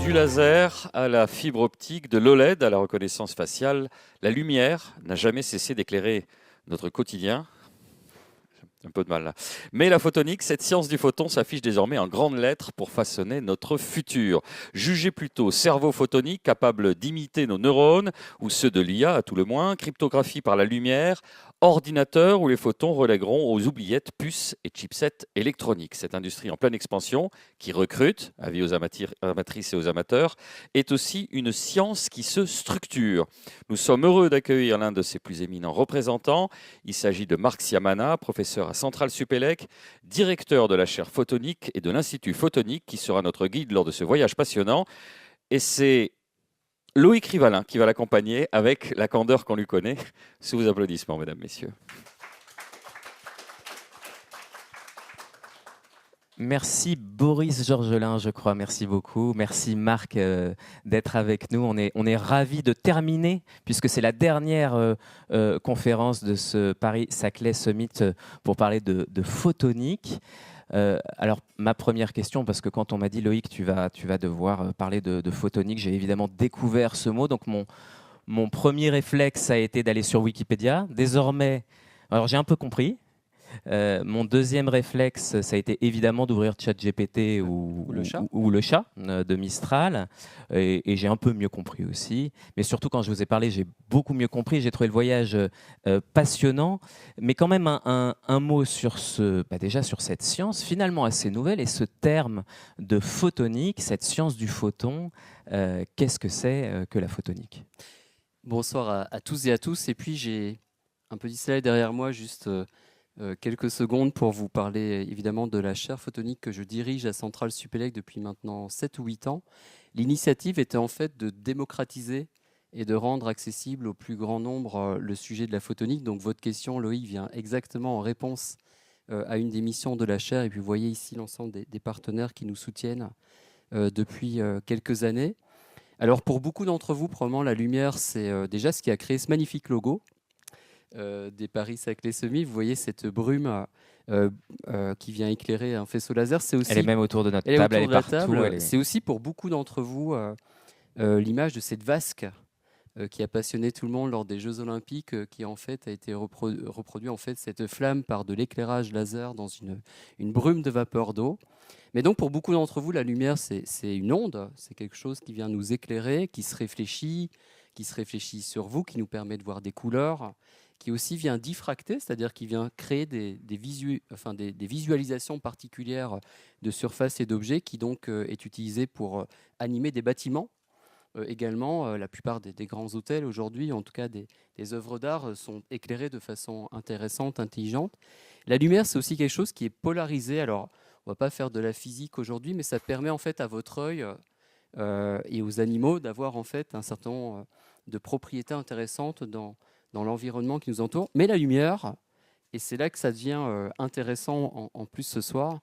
Du laser à la fibre optique, de l'OLED à la reconnaissance faciale, la lumière n'a jamais cessé d'éclairer notre quotidien. J'ai un peu de mal là. Mais la photonique, cette science du photon, s'affiche désormais en grandes lettres pour façonner notre futur. Jugez plutôt cerveau photonique capable d'imiter nos neurones, ou ceux de l'IA à tout le moins, cryptographie par la lumière, ordinateur où les photons relègueront aux oubliettes, puces et chipsets électroniques. Cette industrie en pleine expansion, qui recrute, avis aux amatrices et aux amateurs, est aussi une science qui se structure. Nous sommes heureux d'accueillir l'un de ses plus éminents représentants. Il s'agit de Marc Siamana, professeur à Centrale Supélec, directeur de la chaire photonique et de l'Institut photonique, qui sera notre guide lors de ce voyage passionnant. Et c'est Loïc Rivalin qui va l'accompagner avec la candeur qu'on lui connaît. Sous vos applaudissements, mesdames, messieurs. Merci Boris Georgelin, je crois. Merci beaucoup. Merci Marc d'être avec nous. On est ravis de terminer, puisque c'est la dernière conférence de ce Paris-Saclay Summit pour parler de photonique. Alors, ma première question, parce que quand on m'a dit Loïc, tu vas devoir parler de photonique, j'ai évidemment découvert ce mot. Donc, mon premier réflexe a été d'aller sur Wikipédia. Désormais, alors j'ai un peu compris. Mon deuxième réflexe, ça a été évidemment d'ouvrir ChatGPT ou le chat de Mistral. Et j'ai un peu mieux compris aussi. Mais surtout, quand je vous ai parlé, j'ai beaucoup mieux compris. J'ai trouvé le voyage passionnant. Mais quand même, un mot sur déjà sur cette science, finalement assez nouvelle, et ce terme de photonique, cette science du photon. Qu'est-ce que c'est que la photonique ? Bonsoir à tous et à tous. Et puis, j'ai un petit slide derrière moi, juste quelques secondes pour vous parler évidemment de la chaire photonique que je dirige à Centrale Supélec depuis maintenant 7 ou 8 ans. L'initiative était en fait de démocratiser et de rendre accessible au plus grand nombre le sujet de la photonique. Donc votre question, Loïc, vient exactement en réponse à une des missions de la chaire. Et puis vous voyez ici l'ensemble des partenaires qui nous soutiennent depuis quelques années. Alors pour beaucoup d'entre vous, probablement la lumière, c'est déjà ce qui a créé ce magnifique logo des Paris-Saclay Summit. Vous voyez cette brume qui vient éclairer un faisceau laser. C'est aussi, elle est même autour de notre table, elle est partout. C'est aussi pour beaucoup d'entre vous l'image de cette vasque qui a passionné tout le monde lors des Jeux Olympiques, qui en fait a été reproduit en fait cette flamme par de l'éclairage laser dans une brume de vapeur d'eau. Mais donc pour beaucoup d'entre vous, la lumière c'est une onde, c'est quelque chose qui vient nous éclairer, qui se réfléchit sur vous, qui nous permet de voir des couleurs, qui aussi vient diffracter, c'est-à-dire qui vient créer des visualisations particulières de surfaces et d'objets, qui donc est utilisé pour animer des bâtiments. Également, la plupart des grands hôtels aujourd'hui, en tout cas des œuvres d'art, sont éclairées de façon intéressante, intelligente. La lumière, c'est aussi quelque chose qui est polarisé. Alors, on ne va pas faire de la physique aujourd'hui, mais ça permet en fait à votre œil et aux animaux d'avoir en fait un certain nombre de propriétés intéressantes dans l'environnement qui nous entoure. Mais la lumière, et c'est là que ça devient intéressant en plus ce soir,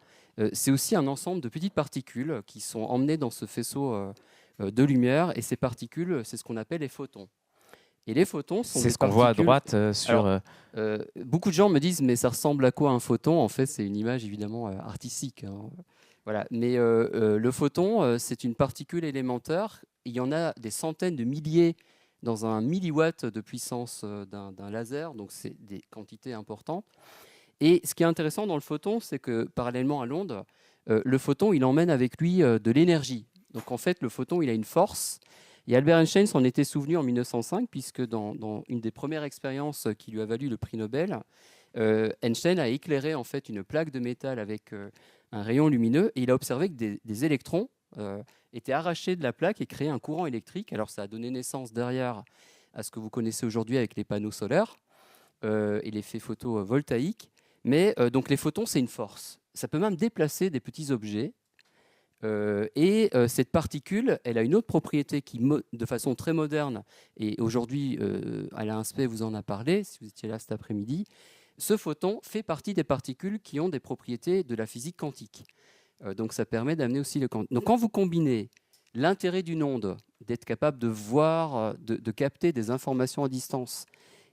c'est aussi un ensemble de petites particules qui sont emmenées dans ce faisceau de lumière, et ces particules, c'est ce qu'on appelle les photons. Et les photons sont c'est ce qu'on voit à droite sur... Alors, beaucoup de gens me disent, mais ça ressemble à quoi un photon ? En fait, c'est une image évidemment artistique. Hein. Voilà. Mais le photon, c'est une particule élémentaire. Il y en a des centaines de milliers dans un milliwatt de puissance d'un laser, donc c'est des quantités importantes. Et ce qui est intéressant dans le photon, c'est que parallèlement à l'onde, le photon, il emmène avec lui de l'énergie. Donc en fait, le photon, il a une force. Et Albert Einstein s'en était souvenu en 1905, puisque dans une des premières expériences qui lui a valu le prix Nobel, Einstein a éclairé en fait une plaque de métal avec un rayon lumineux, et il a observé que des électrons étaient arrachés de la plaque et créaient un courant électrique. Alors ça a donné naissance derrière à ce que vous connaissez aujourd'hui avec les panneaux solaires et l'effet photovoltaïque. Mais donc les photons, c'est une force. Ça peut même déplacer des petits objets. Cette particule, elle a une autre propriété qui, de façon très moderne, et aujourd'hui, Alain Aspect vous en a parlé, si vous étiez là cet après-midi, ce photon fait partie des particules qui ont des propriétés de la physique quantique. Donc ça permet d'amener aussi le quantique. Donc quand vous combinez l'intérêt d'une onde, d'être capable de voir, de capter des informations à distance,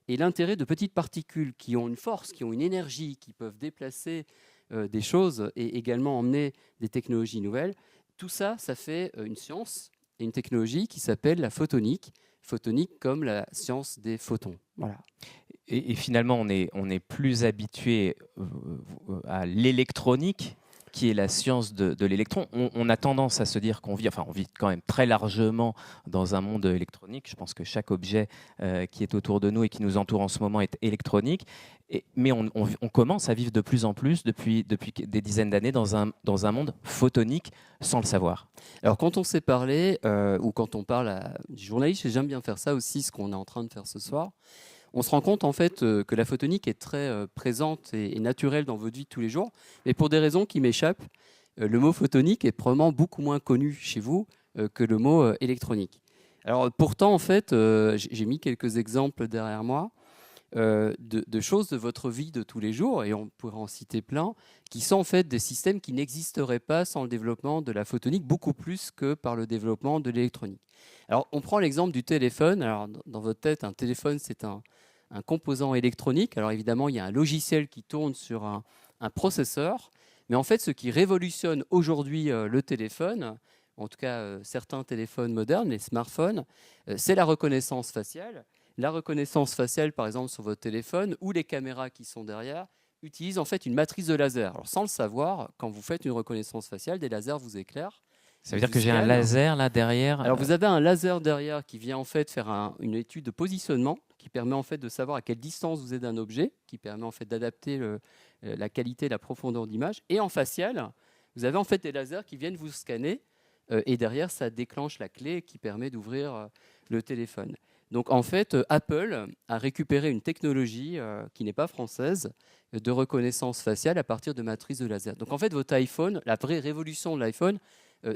et l'intérêt de petites particules qui ont une force, qui ont une énergie, qui peuvent déplacer des choses et également emmener des technologies nouvelles, tout ça, ça fait une science et une technologie qui s'appelle la photonique. Photonique comme la science des photons. Voilà. Et finalement, on est plus habitué à l'électronique, qui est la science de l'électron. On a tendance à se dire qu'on vit, enfin on vit quand même très largement dans un monde électronique. Je pense que chaque objet qui est autour de nous et qui nous entoure en ce moment est électronique. Mais on commence à vivre de plus en plus, depuis des dizaines d'années, dans un monde photonique, sans le savoir. Alors quand on s'est parlé, ou quand on parle à des journalistes, et j'aime bien faire ça aussi, ce qu'on est en train de faire ce soir, on se rend compte en fait que la photonique est très présente et naturelle dans votre vie de tous les jours, mais pour des raisons qui m'échappent, le mot photonique est probablement beaucoup moins connu chez vous que le mot électronique. Alors pourtant, en fait, j'ai mis quelques exemples derrière moi de choses de votre vie de tous les jours, et on pourrait en citer plein, qui sont en fait des systèmes qui n'existeraient pas sans le développement de la photonique, beaucoup plus que par le développement de l'électronique. Alors on prend l'exemple du téléphone. Alors dans votre tête, un téléphone, c'est un composant électronique. Alors évidemment, il y a un logiciel qui tourne sur un processeur, mais en fait, ce qui révolutionne aujourd'hui le téléphone, en tout cas certains téléphones modernes, les smartphones, c'est la reconnaissance faciale. La reconnaissance faciale, par exemple, sur votre téléphone, ou les caméras qui sont derrière, utilisent en fait une matrice de laser. Alors sans le savoir, quand vous faites une reconnaissance faciale, des lasers vous éclairent. Ça veut dire que j'ai un laser là derrière. Alors vous avez un laser derrière qui vient en fait faire une étude de positionnement, qui permet en fait de savoir à quelle distance vous êtes d'un objet, qui permet en fait d'adapter la qualité et la profondeur d'image. Et en facial, vous avez en fait des lasers qui viennent vous scanner, et derrière ça déclenche la clé qui permet d'ouvrir le téléphone. Donc en fait, Apple a récupéré une technologie qui n'est pas française de reconnaissance faciale à partir de matrices de laser. Donc en fait, votre iPhone, la vraie révolution de l'iPhone,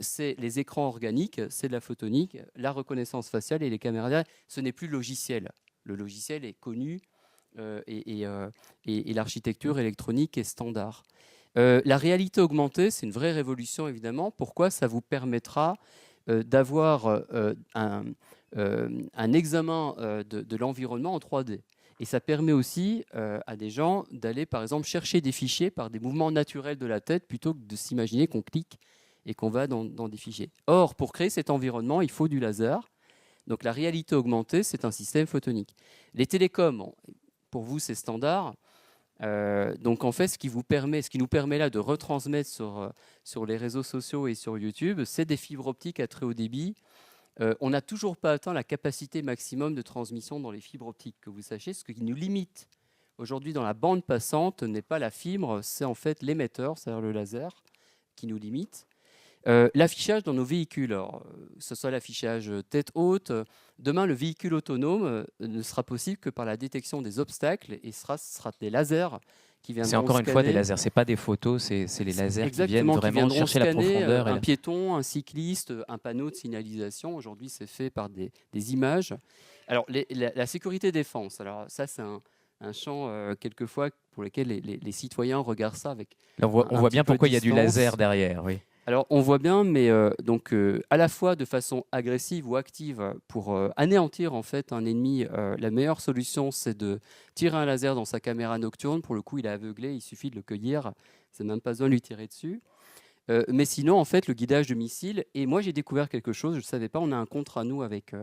c'est les écrans organiques, c'est de la photonique, la reconnaissance faciale et les caméras derrière. Ce n'est plus logiciel. Le logiciel est connu et l'architecture électronique est standard. La réalité augmentée, c'est une vraie révolution évidemment. Pourquoi ? Ça vous permettra d'avoir un examen de l'environnement en 3D. Et ça permet aussi à des gens d'aller, par exemple, chercher des fichiers par des mouvements naturels de la tête plutôt que de s'imaginer qu'on clique et qu'on va dans des fichiers. Or, pour créer cet environnement, il faut du laser. Donc la réalité augmentée, c'est un système photonique. Les télécoms, pour vous, c'est standard. Donc en fait, ce qui nous permet là de retransmettre sur les réseaux sociaux et sur YouTube, c'est des fibres optiques à très haut débit. On n'a toujours pas atteint la capacité maximum de transmission dans les fibres optiques, que vous sachiez. Ce qui nous limite aujourd'hui dans la bande passante n'est pas la fibre, c'est en fait l'émetteur, c'est-à-dire le laser, qui nous limite. L'affichage dans nos véhicules, alors, que ce soit l'affichage tête haute, demain le véhicule autonome ne sera possible que par la détection des obstacles, et ce sera des lasers qui viendront C'est encore scanner. une fois des lasers, c'est pas des photos, c'est les lasers qui viennent vraiment viendront chercher la scanner profondeur. un piéton, un cycliste, un panneau de signalisation. Aujourd'hui, c'est fait par des images. Alors, la sécurité défense, alors ça, c'est un champ, quelquefois, pour lequel les citoyens regardent ça avec. On voit bien pourquoi il y a du laser derrière, oui. Alors, on voit bien, mais à la fois de façon agressive ou active, pour anéantir en fait un ennemi, la meilleure solution, c'est de tirer un laser dans sa caméra nocturne. Pour le coup, il est aveuglé, il suffit de le cueillir, c'est même pas besoin de lui tirer dessus. Mais sinon, en fait, le guidage de missiles. Et moi, j'ai découvert quelque chose, je ne savais pas. On a un contrat, nous, avec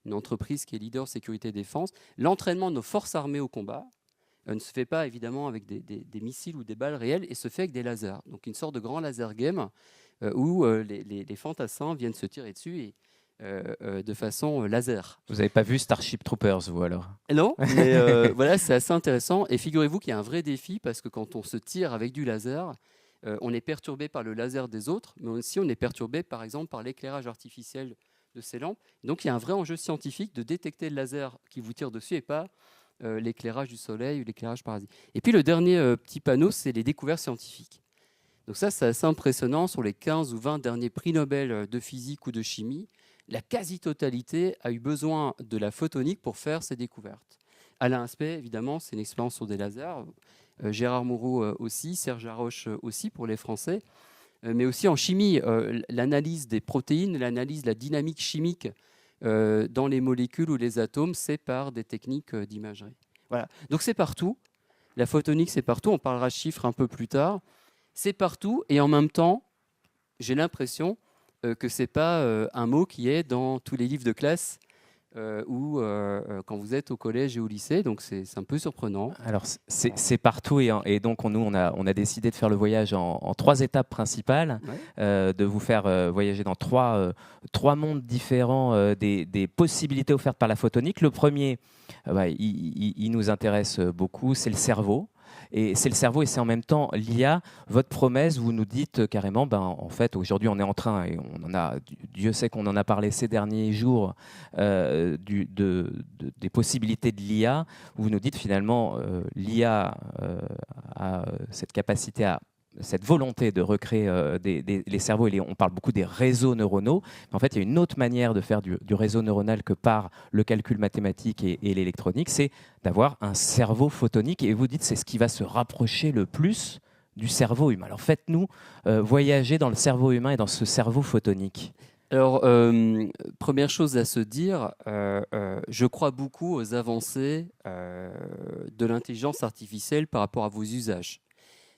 une entreprise qui est leader sécurité défense. L'entraînement de nos forces armées au combat ne se fait pas évidemment avec des missiles ou des balles réelles, et se fait avec des lasers. Donc une sorte de grand laser game où les fantassins viennent se tirer dessus de façon laser. Vous n'avez pas vu Starship Troopers, vous alors? Non, mais voilà, c'est assez intéressant. Et figurez-vous qu'il y a un vrai défi, parce que quand on se tire avec du laser, on est perturbé par le laser des autres, mais aussi on est perturbé par exemple par l'éclairage artificiel de ces lampes. Donc il y a un vrai enjeu scientifique de détecter le laser qui vous tire dessus et pas l'éclairage du soleil ou l'éclairage parasite. Et puis le dernier petit panneau, c'est les découvertes scientifiques. Donc ça, c'est assez impressionnant. Sur les 15 ou 20 derniers prix Nobel de physique ou de chimie, la quasi-totalité a eu besoin de la photonique pour faire ces découvertes. Alain Aspect, évidemment, c'est une expérience sur des lasers. Gérard Mourou aussi, Serge Haroche aussi pour les Français. Mais aussi en chimie, l'analyse des protéines, l'analyse de la dynamique chimique dans les molécules ou les atomes, c'est par des techniques d'imagerie. Voilà. Donc c'est partout. La photonique, c'est partout. On parlera de chiffres un peu plus tard. C'est partout, et en même temps, j'ai l'impression que ce n'est pas un mot qui est dans tous les livres de classe ou quand vous êtes au collège et au lycée. Donc c'est un peu surprenant. Alors, c'est partout et donc nous, on a décidé de faire le voyage en 3 étapes principales, de vous faire voyager dans trois mondes différents des possibilités offertes par la photonique. Le premier, il nous intéresse beaucoup, c'est le cerveau. Et c'est le cerveau et c'est en même temps l'IA. Votre promesse, vous nous dites carrément, en fait, aujourd'hui, on est en train, et Dieu sait qu'on en a parlé ces derniers jours, des possibilités de l'IA. Vous nous dites finalement, l'IA a cette capacité cette volonté de recréer les cerveaux, on parle beaucoup des réseaux neuronaux, mais en fait, il y a une autre manière de faire du réseau neuronal que par le calcul mathématique et l'électronique, c'est d'avoir un cerveau photonique, et vous dites c'est ce qui va se rapprocher le plus du cerveau humain. Alors faites-nous voyager dans le cerveau humain et dans ce cerveau photonique. Alors, première chose à se dire, je crois beaucoup aux avancées de l'intelligence artificielle par rapport à vos usages.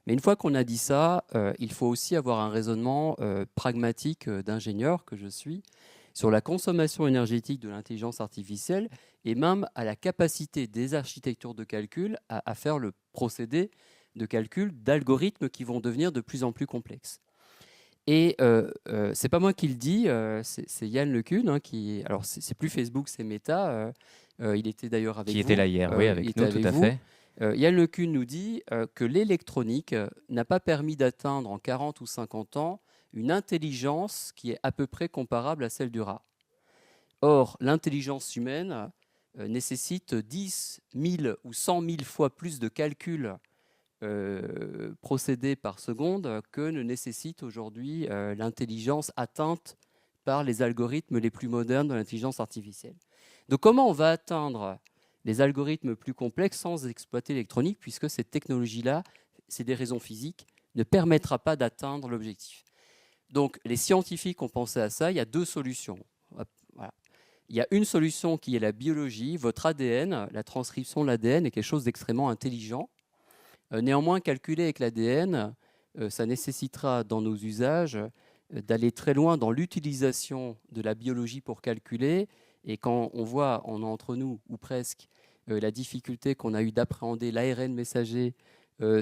Mais une fois qu'on a dit ça, il faut aussi avoir un raisonnement pragmatique d'ingénieur que je suis sur la consommation énergétique de l'intelligence artificielle et même à la capacité des architectures de calcul à faire le procédé de calcul d'algorithmes qui vont devenir de plus en plus complexes. Et c'est pas moi qui le dis, c'est Yann LeCun qui, alors c'est plus Facebook, c'est Meta. Il était d'ailleurs avec vous. Qui était là hier, oui, avec nous, tout à fait. Yann LeCun nous dit que l'électronique n'a pas permis d'atteindre en 40 ou 50 ans une intelligence qui est à peu près comparable à celle du rat. Or, l'intelligence humaine nécessite 10 000 ou 100 000 fois plus de calculs procédés par seconde que ne nécessite aujourd'hui l'intelligence atteinte par les algorithmes les plus modernes de l'intelligence artificielle. Donc comment on va atteindre les algorithmes plus complexes sans exploiter l'électronique, puisque cette technologie-là, c'est des raisons physiques, ne permettra pas d'atteindre l'objectif. Donc les scientifiques ont pensé à ça, il y a 2 solutions. Voilà. Il y a une solution qui est la biologie, votre ADN, la transcription de l'ADN est quelque chose d'extrêmement intelligent. Néanmoins, calculer avec l'ADN, ça nécessitera dans nos usages d'aller très loin dans l'utilisation de la biologie pour calculer. Et quand on voit, on a entre nous, ou presque, la difficulté qu'on a eu d'appréhender l'ARN messager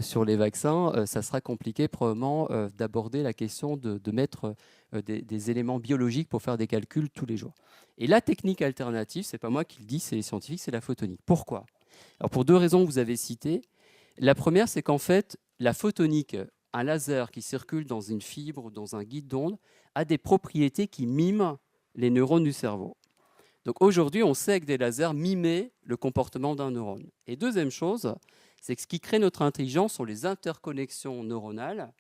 sur les vaccins, ça sera compliqué probablement d'aborder la question de mettre des éléments biologiques pour faire des calculs tous les jours. Et la technique alternative, c'est pas moi qui le dis, c'est les scientifiques, c'est la photonique. Pourquoi ? Alors pour 2 raisons que vous avez citées. La première, c'est qu'en fait, la photonique, un laser qui circule dans une fibre ou dans un guide d'onde, a des propriétés qui miment les neurones du cerveau. Donc aujourd'hui, on sait que des lasers mimaient le comportement d'un neurone. Et deuxième chose, c'est que ce qui crée notre intelligence sont les interconnexions neuronales.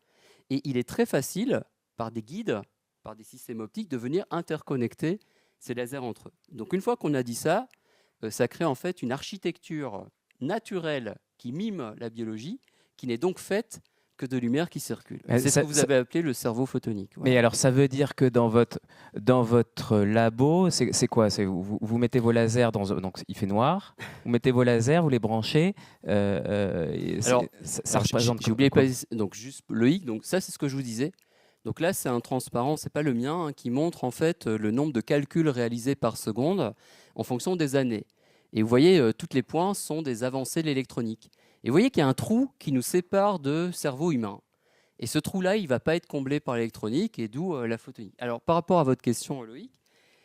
Et il est très facile, par des guides, par des systèmes optiques, de venir interconnecter ces lasers entre eux. Donc une fois qu'on a dit ça, ça crée en fait une architecture naturelle qui mime la biologie, qui n'est donc faite que de lumière qui circule. C'est ce que vous avez appelé le cerveau photonique. Voilà. Mais alors, ça veut dire que dans votre labo, c'est quoi ? Vous mettez vos lasers donc il fait noir. Vous mettez vos lasers, vous les branchez. Alors, ça représente. J'ai oublié pas. Donc juste Loïc. Donc ça, c'est ce que je vous disais. Donc là, c'est un transparent. C'est pas le mien hein, qui montre en fait le nombre de calculs réalisés par seconde en fonction des années. Et vous voyez, tous les points sont des avancées de l'électronique. Et vous voyez qu'il y a un trou qui nous sépare de cerveau humain. Et ce trou-là, il ne va pas être comblé par l'électronique, et d'où la photonique. Alors, par rapport à votre question, Loïc.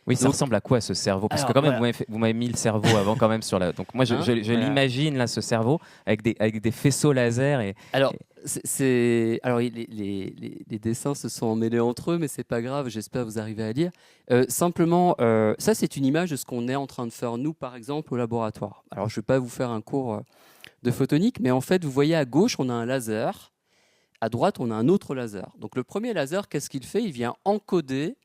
Oui, ça ressemble à quoi ce cerveau ? Parce que quand même, vous m'avez mis le cerveau avant quand même sur la. Donc moi, je l'imagine là, ce cerveau avec des faisceaux laser et. Alors, les dessins se sont emmêlés entre eux, mais c'est pas grave. J'espère que vous arrivez à lire. Simplement, ça, c'est une image de ce qu'on est en train de faire nous, par exemple, au laboratoire. Alors, je vais pas vous faire un cours de photonique, mais en fait, vous voyez à gauche, on a un laser. À droite, on a un autre laser. Donc, le premier laser, qu'est-ce qu'il fait ? Il vient encoder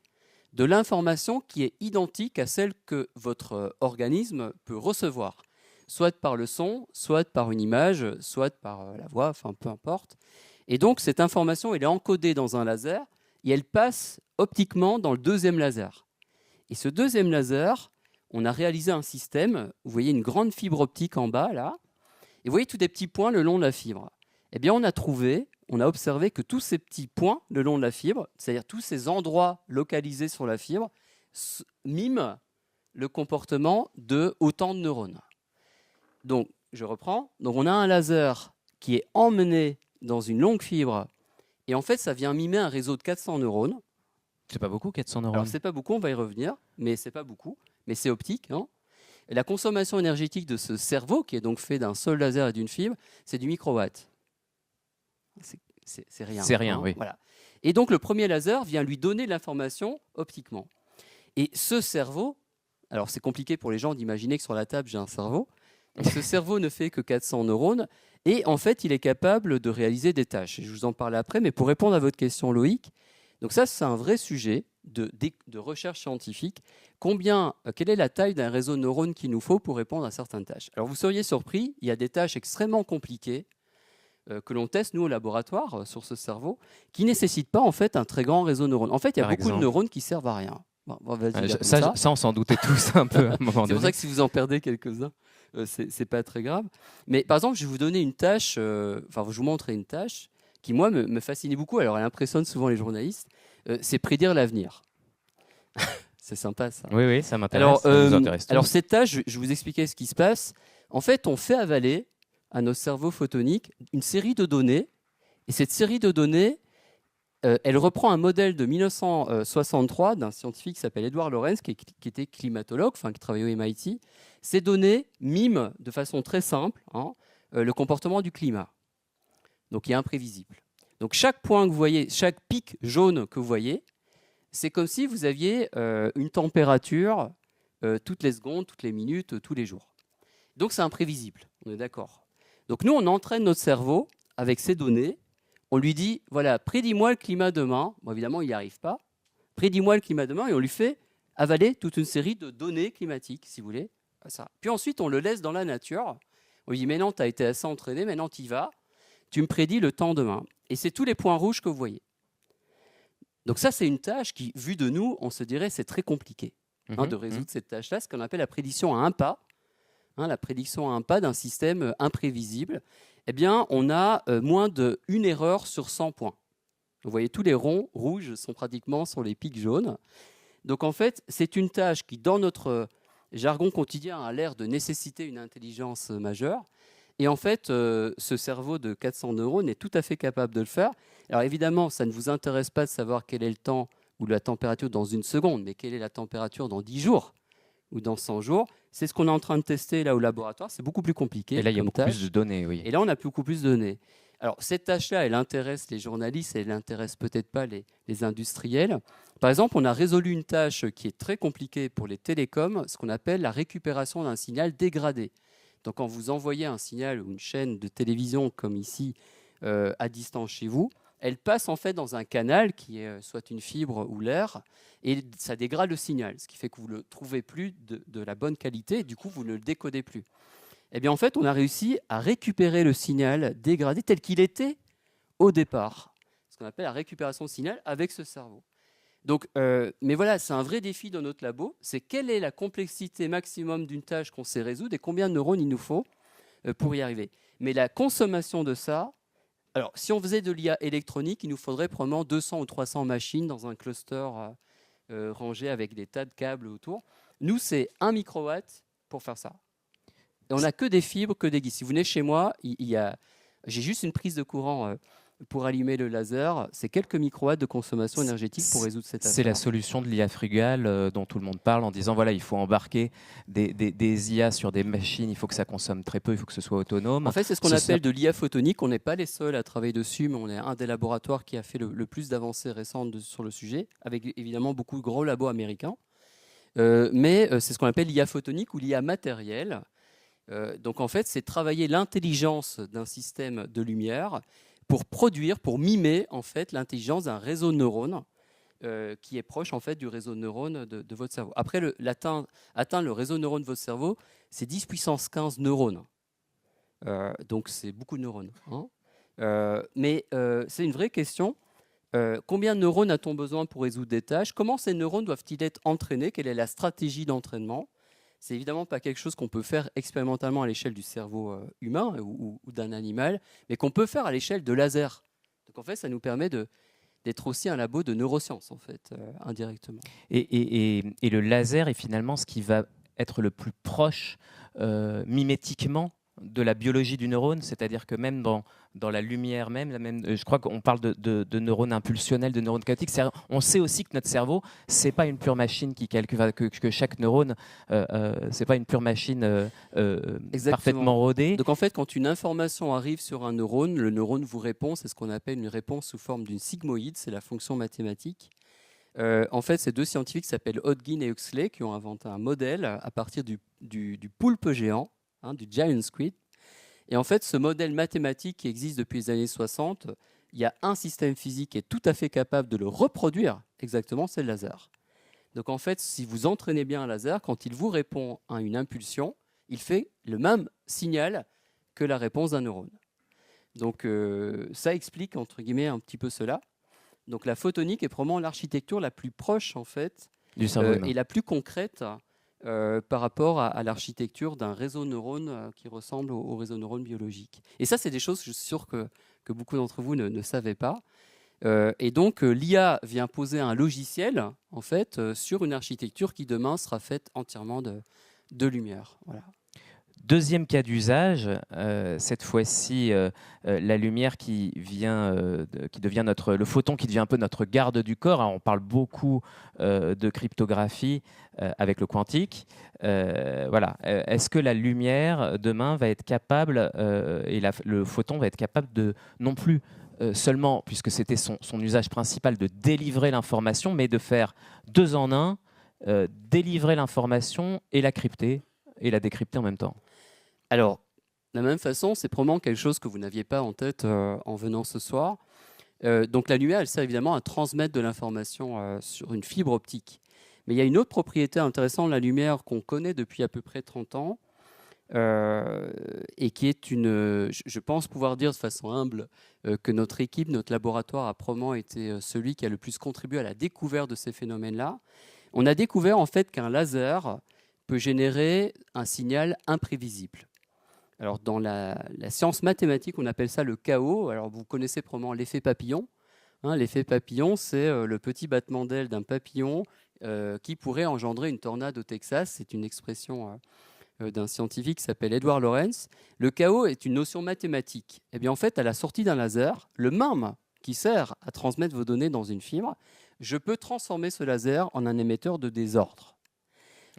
de l'information qui est identique à celle que votre organisme peut recevoir, soit par le son, soit par une image, soit par la voix, enfin peu importe. Et donc cette information, elle est encodée dans un laser et elle passe optiquement dans le deuxième laser. Et ce deuxième laser, on a réalisé un système, vous voyez une grande fibre optique en bas là, et vous voyez tous des petits points le long de la fibre. Eh bien on a trouvé, on a observé que tous ces petits points le long de la fibre, c'est-à-dire tous ces endroits localisés sur la fibre, miment le comportement de autant de neurones. Donc, je reprends. Donc, on a un laser qui est emmené dans une longue fibre, et en fait, ça vient mimer un réseau de 400 neurones. C'est pas beaucoup, 400 neurones. Alors, c'est pas beaucoup, on va y revenir, mais c'est pas beaucoup, mais c'est optique. Hein. Et la consommation énergétique de ce cerveau, qui est donc fait d'un seul laser et d'une fibre, c'est du microwatt. C'est rien. C'est rien, oui. Voilà. Et donc, le premier laser vient lui donner l'information optiquement. Et ce cerveau, alors c'est compliqué pour les gens d'imaginer que sur la table, j'ai un cerveau. Et ce cerveau ne fait que 400 neurones. Et en fait, il est capable de réaliser des tâches. Et je vous en parle après, mais pour répondre à votre question, Loïc, donc ça, c'est un vrai sujet de recherche scientifique. Quelle est la taille d'un réseau de neurones qu'il nous faut pour répondre à certaines tâches? Alors, vous seriez surpris, il y a des tâches extrêmement compliquées que l'on teste, nous, au laboratoire, sur ce cerveau, qui ne nécessitent pas, en fait, un très grand réseau de neurones. En fait, il y a beaucoup de neurones qui servent à rien. Bon, ça, on s'en doutait tous un peu à un moment donné. C'est pour ça que si vous en perdez quelques-uns, c'est pas très grave. Mais par exemple, je vais vous donner une tâche, je vous montrer une tâche qui, moi, me fascinait beaucoup. Alors, elle impressionne souvent les journalistes. C'est prédire l'avenir. C'est sympa, ça. Oui, ça m'intéresse. Alors, cette tâche, je vais vous expliquer ce qui se passe. En fait, on fait avaler à nos cerveaux photoniques une série de données. Et cette série de données, elle reprend un modèle de 1963 d'un scientifique qui s'appelle Edward Lorenz, qui était climatologue, qui travaillait au MIT. Ces données miment de façon très simple le comportement du climat. Donc, il est imprévisible. Donc, chaque point que vous voyez, chaque pic jaune que vous voyez, c'est comme si vous aviez une température toutes les secondes, toutes les minutes, tous les jours. Donc, c'est imprévisible, on est d'accord. Donc, nous, on entraîne notre cerveau avec ces données. On lui dit, voilà, prédis-moi le climat demain. Bon, évidemment, il n'y arrive pas. Prédis-moi le climat demain, et on lui fait avaler toute une série de données climatiques, si vous voulez. Ça. Puis ensuite, on le laisse dans la nature. On lui dit, mais non, tu as été assez entraîné, maintenant tu y vas. Tu me prédis le temps demain. Et c'est tous les points rouges que vous voyez. Donc ça, c'est une tâche qui, vue de nous, on se dirait c'est très compliqué de résoudre cette tâche-là, ce qu'on appelle la prédiction à un pas. La prédiction à un pas d'un système imprévisible. Eh bien, on a moins d'une erreur sur 100 points. Vous voyez, tous les ronds rouges sont pratiquement sur les pics jaunes. Donc en fait, c'est une tâche qui, dans notre jargon quotidien, a l'air de nécessiter une intelligence majeure. Et en fait, ce cerveau de 400 neurones est tout à fait capable de le faire. Alors évidemment, ça ne vous intéresse pas de savoir quel est le temps ou la température dans une seconde, mais quelle est la température dans 10 jours ou dans 100 jours. C'est ce qu'on est en train de tester là au laboratoire. C'est beaucoup plus compliqué. Et là, il y a beaucoup plus de données, oui. Et là, on a beaucoup plus de données. Alors, cette tâche-là, elle intéresse les journalistes et elle n'intéresse peut-être pas les industriels. Par exemple, on a résolu une tâche qui est très compliquée pour les télécoms, ce qu'on appelle la récupération d'un signal dégradé. Donc, quand vous envoyez un signal ou une chaîne de télévision, comme ici, à distance chez vous, elle passe en fait dans un canal qui est soit une fibre ou l'air, et ça dégrade le signal, ce qui fait que vous ne le trouvez plus de la bonne qualité, et du coup, vous ne le décodez plus. Eh bien, en fait, on a réussi à récupérer le signal dégradé tel qu'il était au départ, ce qu'on appelle la récupération de signal avec ce cerveau. Donc, mais voilà, c'est un vrai défi dans notre labo, c'est quelle est la complexité maximum d'une tâche qu'on sait résoudre et combien de neurones il nous faut pour y arriver. Mais la consommation de ça, alors si on faisait de l'IA électronique, il nous faudrait probablement 200 ou 300 machines dans un cluster rangé avec des tas de câbles autour. Nous, c'est 1 microwatt pour faire ça. Et on n'a que des fibres, que des guides. Si vous venez chez moi, j'ai juste une prise de courant pour allumer le laser. C'est quelques microwatts de consommation énergétique pour résoudre cette affaire. C'est la solution de l'IA frugale dont tout le monde parle en disant voilà, il faut embarquer des IA sur des machines, il faut que ça consomme très peu, il faut que ce soit autonome. En fait, c'est ce qu'on appelle de l'IA photonique. On n'est pas les seuls à travailler dessus, mais on est un des laboratoires qui a fait le plus d'avancées récentes sur le sujet, avec évidemment beaucoup de gros labos américains. Mais c'est ce qu'on appelle l'IA photonique ou l'IA matérielle. Donc en fait, c'est travailler l'intelligence d'un système de lumière pour produire, pour mimer en fait l'intelligence d'un réseau de neurones qui est proche en fait du réseau de neurones de votre cerveau. Après, atteindre le réseau de neurones de votre cerveau, c'est 10 puissance 15 neurones. Donc c'est beaucoup de neurones. Mais c'est une vraie question. Combien de neurones a-t-on besoin pour résoudre des tâches? Comment ces neurones doivent-ils être entraînés? Quelle est la stratégie d'entraînement? C'est évidemment pas quelque chose qu'on peut faire expérimentalement à l'échelle du cerveau humain ou d'un animal, mais qu'on peut faire à l'échelle de lasers, Donc en fait, ça nous permet d'être aussi un labo de neurosciences, en fait, indirectement. Et le laser est finalement ce qui va être le plus proche mimétiquement de la biologie du neurone, c'est-à-dire que même dans la lumière même, je crois qu'on parle de neurones impulsionnels, de neurones chaotiques. On sait aussi que notre cerveau, c'est pas une pure machine qui calcule, que chaque neurone, c'est pas une pure machine parfaitement rodée. Donc en fait, quand une information arrive sur un neurone, le neurone vous répond. C'est ce qu'on appelle une réponse sous forme d'une sigmoïde. C'est la fonction mathématique. En fait, c'est deux scientifiques qui s'appellent Hodgkin et Huxley qui ont inventé un modèle à partir du poulpe géant, du giant squid. Et en fait, ce modèle mathématique qui existe depuis les années 60, il y a un système physique qui est tout à fait capable de le reproduire exactement, c'est le laser. Donc en fait, si vous entraînez bien un laser, quand il vous répond à une impulsion, il fait le même signal que la réponse d'un neurone. Donc ça explique, entre guillemets, un petit peu cela. Donc la photonique est probablement l'architecture la plus proche, en fait, Du cerveau humain. et la plus concrète par rapport à l'architecture d'un réseau neurone qui ressemble au réseau neurone biologique. Et ça, c'est des choses, je suis sûr que beaucoup d'entre vous ne savaient pas. Et donc, l'IA vient poser un logiciel, en fait, sur une architecture qui, demain, sera faite entièrement de lumière. Voilà. Deuxième cas d'usage, cette fois-ci, la lumière qui devient le photon qui devient un peu notre garde du corps. Alors, on parle beaucoup de cryptographie avec le quantique. Voilà. Est-ce que la lumière demain va être capable le photon va être capable de non plus seulement, puisque c'était son usage principal, de délivrer l'information, mais de faire deux en un, délivrer l'information et la crypter et la décrypter en même temps? Alors, de la même façon, c'est probablement quelque chose que vous n'aviez pas en tête en venant ce soir. Donc la lumière, elle sert évidemment à transmettre de l'information sur une fibre optique. Mais il y a une autre propriété intéressante de la lumière qu'on connaît depuis à peu près 30 ans et qui est je pense pouvoir dire de façon humble que notre équipe, notre laboratoire a probablement été celui qui a le plus contribué à la découverte de ces phénomènes-là. On a découvert en fait qu'un laser peut générer un signal imprévisible. Alors, dans la science mathématique, on appelle ça le chaos. Alors, vous connaissez probablement l'effet papillon. L'effet papillon, c'est le petit battement d'aile d'un papillon qui pourrait engendrer une tornade au Texas. C'est une expression d'un scientifique qui s'appelle Edward Lorenz. Le chaos est une notion mathématique. Eh bien, en fait, à la sortie d'un laser, le même qui sert à transmettre vos données dans une fibre, je peux transformer ce laser en un émetteur de désordre,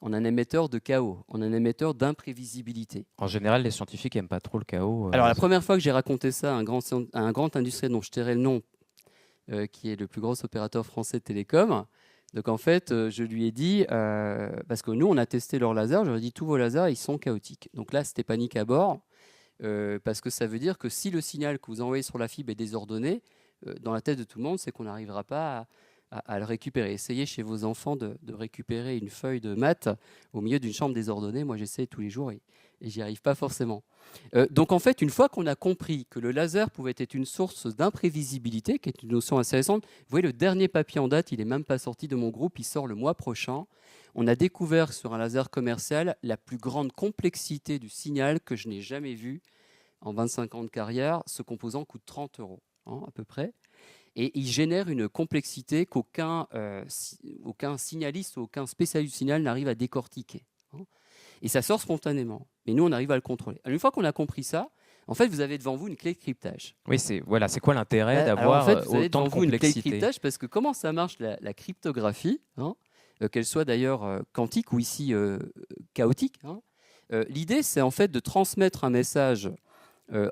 en un émetteur de chaos, en un émetteur d'imprévisibilité. En général, les scientifiques n'aiment pas trop le chaos. Alors, la première fois que j'ai raconté ça à un grand industriel dont je tairai le nom, qui est le plus gros opérateur français de télécom, donc en fait, je lui ai dit, parce que nous, on a testé leurs lasers, je leur ai dit, tous vos lasers, ils sont chaotiques. Donc là, c'était panique à bord, parce que ça veut dire que si le signal que vous envoyez sur la fibre est désordonné, dans la tête de tout le monde, c'est qu'on n'arrivera pas à le récupérer. Essayez chez vos enfants de récupérer une feuille de maths au milieu d'une chambre désordonnée. Moi, j'essaie tous les jours et j'y arrive pas forcément. Donc, en fait, une fois qu'on a compris que le laser pouvait être une source d'imprévisibilité, qui est une notion assez récente, vous voyez, le dernier papier en date, il n'est même pas sorti de mon groupe, il sort le mois prochain. On a découvert sur un laser commercial la plus grande complexité du signal que je n'ai jamais vu en 25 ans de carrière. Ce composant coûte 30 € à peu près. Et il génère une complexité qu'aucun signaliste ou aucun spécialiste du signal n'arrive à décortiquer. Et ça sort spontanément. Mais nous, on arrive à le contrôler. Alors, une fois qu'on a compris ça, en fait, vous avez devant vous une clé de cryptage. Oui, c'est quoi l'intérêt d'avoir vous avez autant devant de vous une clé de complexité? cryptage parce que comment ça marche la cryptographie, qu'elle soit d'ailleurs quantique ou ici chaotique. L'idée, c'est en fait de transmettre un message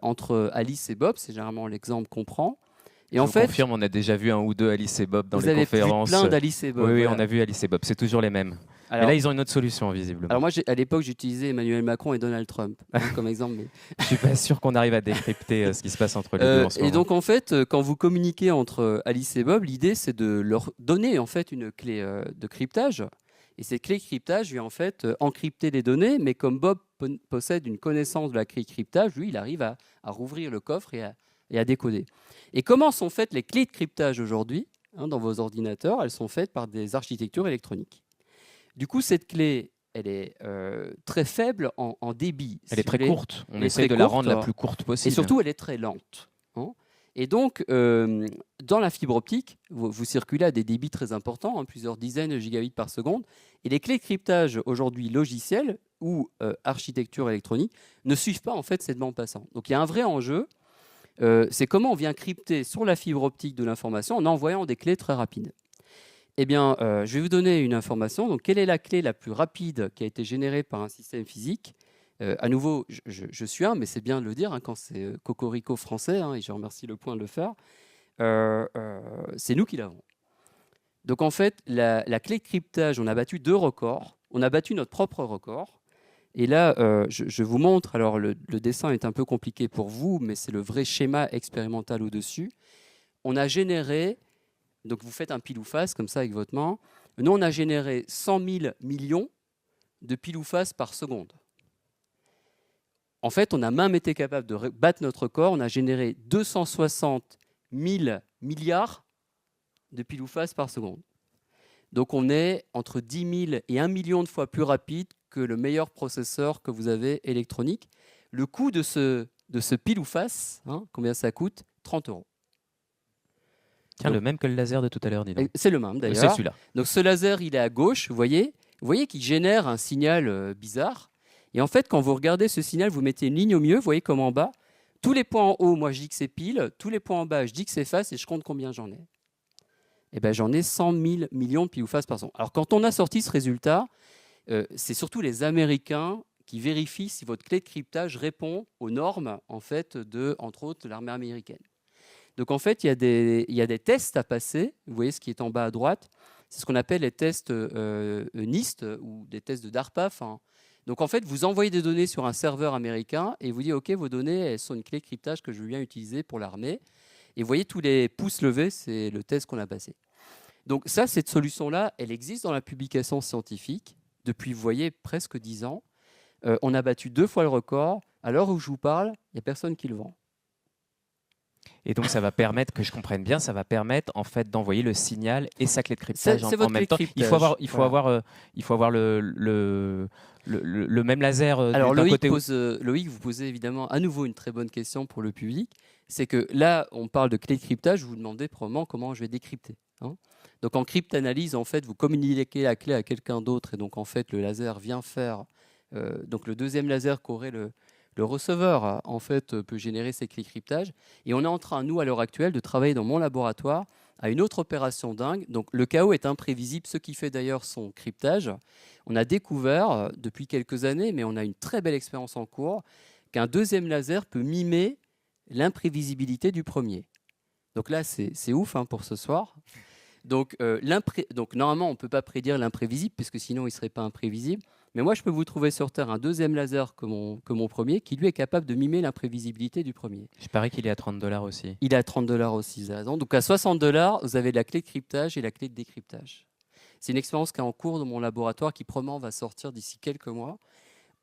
entre Alice et Bob. C'est généralement l'exemple qu'on prend. Et Je en vous fait, confirme, on a déjà vu un ou deux Alice et Bob dans vous les avez conférences. vu plein d'Alice et Bob. Oui, voilà. on a vu Alice et Bob, c'est toujours les mêmes. Alors, mais là, ils ont une autre solution, visiblement. alors moi, à l'époque, j'utilisais Emmanuel Macron et Donald Trump comme exemple. Mais... Je suis pas sûr qu'on arrive à décrypter ce qui se passe entre les deux en ce moment. Et donc, en fait, quand vous communiquez entre Alice et Bob, l'idée, c'est de leur donner en fait une clé de cryptage. Et cette clé de cryptage vient en fait encrypter les données, mais comme Bob possède une connaissance de la clé de cryptage, lui, il arrive à rouvrir le coffre et à décoder. Et comment sont faites les clés de cryptage aujourd'hui dans vos ordinateurs? Elles sont faites par des architectures électroniques. Du coup, cette clé, elle est très faible en débit. Elle est très courte. On Elle est essaie très de la courte, rendre la plus courte possible. Et surtout, elle est très lente. Et donc, dans la fibre optique, vous circulez à des débits très importants, hein, plusieurs dizaines de gigabits par seconde. Et les clés de cryptage aujourd'hui logicielles ou architecture électronique ne suivent pas en fait cette bande passante. Donc il y a un vrai enjeu. C'est comment on vient crypter sur la fibre optique de l'information en envoyant des clés très rapides. Eh bien, je vais vous donner une information. Donc, quelle est la clé la plus rapide qui a été générée par un système physique ? À nouveau, je suis un, mais c'est bien de le dire, hein, quand c'est cocorico français, hein, et je remercie Le Point de le faire, c'est nous qui l'avons. Donc en fait, la clé de cryptage, on a battu 2 records, on a battu notre propre record, et là, je vous montre, alors le dessin est un peu compliqué pour vous, mais c'est le vrai schéma expérimental au-dessus. On a généré, donc vous faites un pile ou face, comme ça avec votre main, nous on a généré 100 000 millions de pile ou face par seconde. En fait, on a même été capable de battre notre record. On a généré 260 000 milliards de pile ou face par seconde. Donc, on est entre 10 000 et 1 million de fois plus rapide que le meilleur processeur que vous avez électronique. Le coût de ce pile ou face, hein, combien ça coûte ? 30 €. Tiens, Donc, le même que le laser de tout à l'heure, dis donc. c'est le même d'ailleurs. C'est celui-là. Donc, ce laser, il est à gauche, vous voyez qu'il génère un signal bizarre. Et en fait, quand vous regardez ce signal, vous mettez une ligne au milieu, vous voyez comme en bas, tous les points en haut, moi je dis que c'est pile, tous les points en bas, je dis que c'est face, et je compte combien j'en ai. Eh bien, j'en ai 100 000 millions de pile ou face par seconde. Alors, quand on a sorti ce résultat, c'est surtout les Américains qui vérifient si votre clé de cryptage répond aux normes, en fait, de, entre autres, l'armée américaine. Donc, en fait, il y a des tests à passer. Vous voyez ce qui est en bas à droite. C'est ce qu'on appelle les tests NIST ou des tests de DARPA. Enfin, donc, en fait, vous envoyez des données sur un serveur américain et vous dites, OK, vos données, elles sont une clé de cryptage que je veux bien utiliser pour l'armée. Et vous voyez tous les pouces levés, c'est le test qu'on a passé. Donc ça, cette solution-là, elle existe dans la publication scientifique depuis, vous voyez, presque 10 ans. On a battu 2 fois le record. À l'heure où je vous parle, il n'y a personne qui le vend. Et donc, ça va permettre, que je comprenne bien, ça va permettre en fait d'envoyer le signal et sa clé de cryptage en même temps. Il faut avoir le même laser Alors d'un Loïc, côté. Loïc, vous posez évidemment à nouveau une très bonne question pour le public. C'est que là, on parle de clé de cryptage, vous vous demandez probablement comment je vais décrypter. Hein. Donc en cryptanalyse, en fait, vous communiquez la clé à quelqu'un d'autre et donc en fait, le laser vient faire. Donc le deuxième laser qu'aurait le receveur, en fait, peut générer ces clés de cryptage. Et on est en train, nous, à l'heure actuelle, de travailler dans mon laboratoire à une autre opération dingue. Donc le chaos est imprévisible, ce qui fait d'ailleurs son cryptage. On a découvert depuis quelques années, mais on a une très belle expérience en cours, qu'un deuxième laser peut mimer l'imprévisibilité du premier. Donc là, c'est ouf hein, pour ce soir. Donc normalement, on ne peut pas prédire l'imprévisible, puisque sinon, il ne serait pas imprévisible. Mais moi, je peux vous trouver sur Terre un deuxième laser que mon premier, qui lui est capable de mimer l'imprévisibilité du premier. Je parie qu'il est à 30 $ aussi. Il est à 30 $ aussi, vous avez raison. Donc à 60 $, vous avez la clé de cryptage et la clé de décryptage. C'est une expérience qui est en cours dans mon laboratoire, qui probablement va sortir d'ici quelques mois.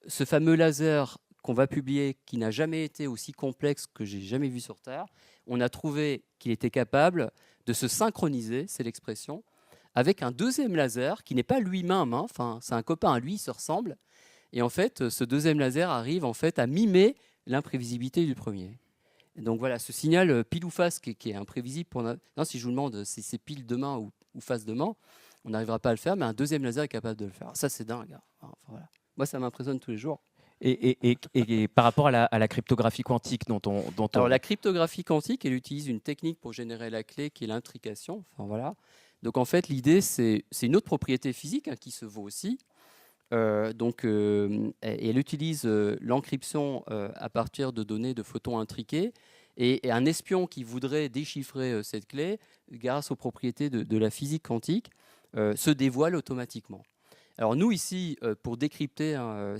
Ce fameux laser qu'on va publier, qui n'a jamais été aussi complexe que j'ai jamais vu sur Terre, on a trouvé qu'il était capable de se synchroniser, c'est l'expression, avec un deuxième laser qui n'est pas lui-même, hein, enfin, c'est un copain à lui, il se ressemble. Et en fait, ce deuxième laser arrive en fait à mimer l'imprévisibilité du premier. Et donc voilà, ce signal pile ou face qui est imprévisible. Non, si je vous demande si c'est pile demain ou face demain, on n'arrivera pas à le faire, mais un deuxième laser est capable de le faire. Ça, c'est dingue. Hein. Enfin, voilà. Moi, ça m'impressionne tous les jours. Et par rapport à la cryptographie quantique Alors, la cryptographie quantique, elle utilise une technique pour générer la clé qui est l'intrication. Enfin, voilà. Donc, en fait, l'idée, c'est une autre propriété physique hein, qui se vaut aussi. Elle utilise l'encryption à partir de données de photons intriqués. Et un espion qui voudrait déchiffrer cette clé, grâce aux propriétés de la physique quantique, se dévoile automatiquement. Alors nous ici, pour décrypter, hein,